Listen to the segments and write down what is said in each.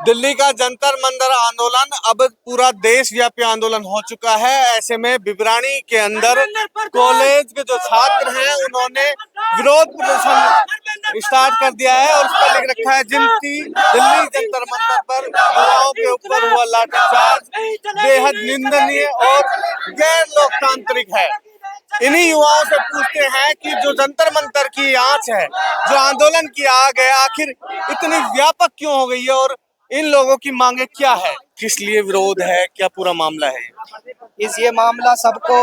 दिल्ली का जंतर मंतर आंदोलन अब पूरा देश व्यापी आंदोलन हो चुका है। ऐसे में बिबरानी के अंदर कॉलेज के जो छात्र हैं उन्होंने विरोध प्रदर्शन स्टार्ट कर दिया है और उस पर लिख रखा है जिनकी दिल्ली जंतर मंतर पर युवाओं के ऊपर हुआ लाठीचार्ज बेहद निंदनीय और गैर लोकतांत्रिक है। इन्हीं युवाओं से पूछते हैं कि जो जंतर मंतर की आंच है, जो आंदोलन की आग है, आखिर इतनी व्यापक क्यों हो गई है और इन लोगों की मांगे क्या है, किस लिए विरोध है, क्या पूरा मामला है? ये मामला सबको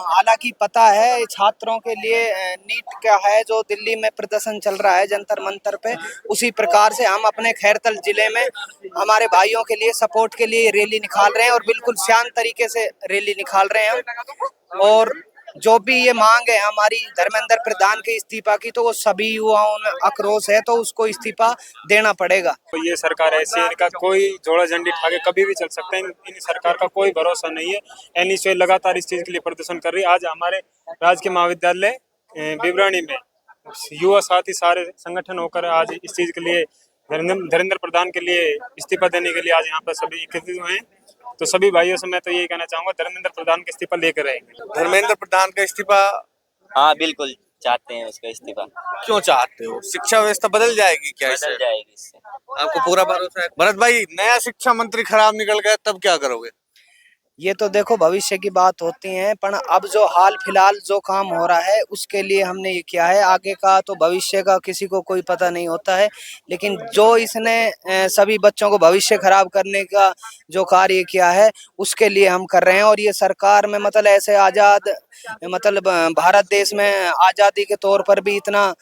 हालांकि पता है। छात्रों के लिए नीट का है जो दिल्ली में प्रदर्शन चल रहा है जंतर मंतर पे, उसी प्रकार से हम अपने खैरतल जिले में हमारे भाइयों के लिए सपोर्ट के लिए रैली निकाल रहे हैं और बिल्कुल शांत तरीके से रैली निकाल रहे हैं हम। और जो भी ये मांग है हमारी धर्मेंद्र प्रधान के इस्तीफा की, तो वो सभी युवाओं में आक्रोश है, तो उसको इस्तीफा देना पड़ेगा। तो ये सरकार ऐसी है, इनका कोई जोड़ा झंडी उठा के कभी भी चल सकता है। इन सरकार का कोई भरोसा नहीं है। एनएसयूआई लगातार इस चीज के लिए प्रदर्शन कर रही है। आज हमारे राजकीय महाविद्यालय बिबरानी में युवा साथी सारे संगठन होकर आज इस चीज के लिए धर्मेंद्र प्रधान के लिए इस्तीफा देने के लिए आज यहाँ पर सभी एकत्रित हुए हैं। तो सभी भाइयों से मैं तो यही कहना चाहूंगा, धर्मेंद्र प्रधान का इस्तीफा लेकर रहेंगे। धर्मेंद्र प्रधान का इस्तीफा? हाँ बिल्कुल चाहते हैं उसका इस्तीफा। क्यों चाहते हो? शिक्षा व्यवस्था बदल जाएगी क्या इससे? बदल जाएगी इससे, आपको पूरा भरोसा है? भरत भाई, नया शिक्षा मंत्री खराब निकल गया तब क्या करोगे? ये तो देखो भविष्य की बात होती है, पर अब जो हाल फिलहाल जो काम हो रहा है उसके लिए हमने ये किया है। आगे का तो भविष्य का किसी को कोई पता नहीं होता है, लेकिन जो इसने सभी बच्चों को भविष्य खराब करने का जो कार्य किया है उसके लिए हम कर रहे हैं। और ये सरकार में मतलब ऐसे आज़ाद मतलब भारत देश में आज़ादी के तौर पर भी इतना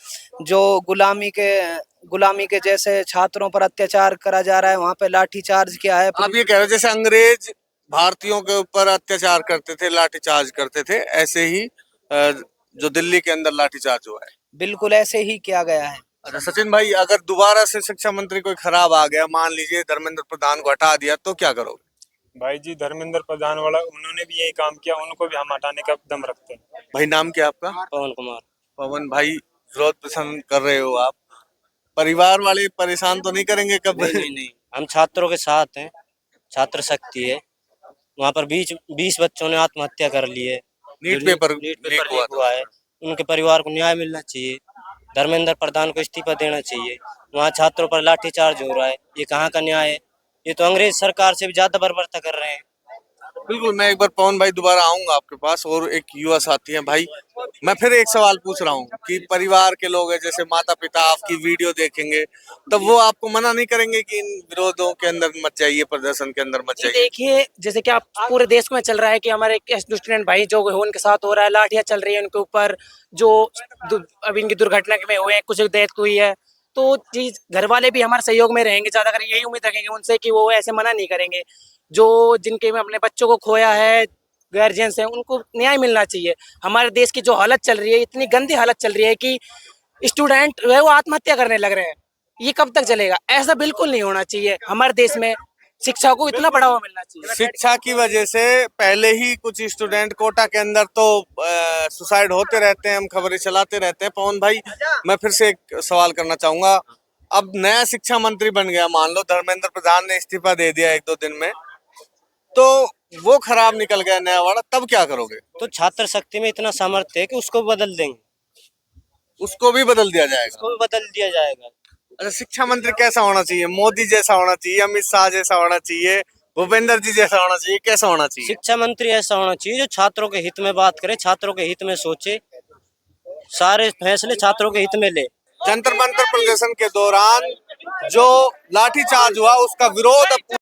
जो गुलामी के जैसे छात्रों पर अत्याचार करा जा रहा है, वहाँ पे लाठीचार्ज किया है। आप ये कह रहे हो जैसे अंग्रेज भारतीयों के ऊपर अत्याचार करते थे, लाठीचार्ज करते थे, ऐसे ही जो दिल्ली के अंदर लाठीचार्ज हुआ है? बिल्कुल ऐसे ही किया गया है। अच्छा सचिन भाई, अगर दोबारा से शिक्षा मंत्री कोई खराब आ गया, मान लीजिए धर्मेंद्र प्रधान को हटा दिया, तो क्या करोगे? भाई जी, धर्मेंद्र प्रधान वाला उन्होंने भी यही काम किया, उनको भी हम हटाने का दम रखते हैं। भाई नाम क्या आपका? पवन कुमार। पवन भाई, विरोध प्रदर्शन कर रहे हो आप, परिवार वाले परेशान तो नहीं करेंगे कब? नहीं, हम छात्रों के साथ हैं। छात्र शक्ति है। वहाँ पर 20 बच्चों ने आत्महत्या कर ली है। नीट पेपर लीक हुआ है। उनके परिवार को न्याय मिलना चाहिए। धर्मेंद्र प्रधान को इस्तीफा देना चाहिए। वहाँ छात्रों पर लाठीचार्ज हो रहा है, ये कहाँ का न्याय है? ये तो अंग्रेज सरकार से भी ज्यादा बर्बरता कर रहे हैं। बिल्कुल, मैं एक बार पवन भाई दोबारा आऊंगा आपके पास, और एक युवा साथी है भाई, मैं फिर एक सवाल पूछ रहा हूँ कि परिवार के लोग हैं, जैसे माता पिता आपकी वीडियो देखेंगे, तब वो आपको मना नहीं करेंगे कि इन विरोधों के अंदर मत जाइए, प्रदर्शन के अंदर मत जाइए? देखिए, जैसे कि आप पूरे देश में चल रहा है कि हमारे स्टूडेंट भाई जो उनके साथ हो रहा है, लाठियां चल रही है उनके ऊपर, जो अभी इनकी दुर्घटना में हुए हैं, कुछ डेथ हुई है, तो चीज घर वाले भी हमारे सहयोग में रहेंगे, ज्यादा कर यही उम्मीद रखेंगे उनसे कि वो ऐसे मना नहीं करेंगे। जो जिनके में अपने बच्चों को खोया है, गार्जियंस हैं, उनको न्याय मिलना चाहिए। हमारे देश की जो हालत चल रही है, इतनी गंदी हालत चल रही है कि स्टूडेंट वो आत्महत्या करने लग रहे हैं। ये कब तक चलेगा? ऐसा बिल्कुल नहीं होना चाहिए। हमारे देश में शिक्षा को इतना बढ़ावा मिलना चाहिए। शिक्षा की वजह से पहले ही कुछ स्टूडेंट कोटा के अंदर तो सुसाइड होते रहते हैं, हम खबरें चलाते रहते हैं। पवन भाई, मैं फिर से एक सवाल करना चाहूंगा, अब नया शिक्षा मंत्री बन गया, मान लो धर्मेंद्र प्रधान ने इस्तीफा दे दिया 1-2 दिन में, तो वो खराब निकल गया नया वाला, तब क्या करोगे? तो छात्र शक्ति में इतना सामर्थ्य है कि उसको बदल देंगे। उसको भी बदल दिया जाएगा? उसको भी बदल दिया जाएगा। अच्छा, शिक्षा मंत्री कैसा होना चाहिए? मोदी जैसा होना चाहिए, अमित शाह जैसा होना चाहिए, भूपेंद्र जी जैसा होना चाहिए, कैसा होना चाहिए? शिक्षा मंत्री ऐसा होना चाहिए जो छात्रों के हित में बात करे, छात्रों के हित में सोचे, सारे फैसले छात्रों के हित में ले। जंतर मंतर प्रदर्शन के दौरान जो लाठीचार्ज हुआ उसका विरोध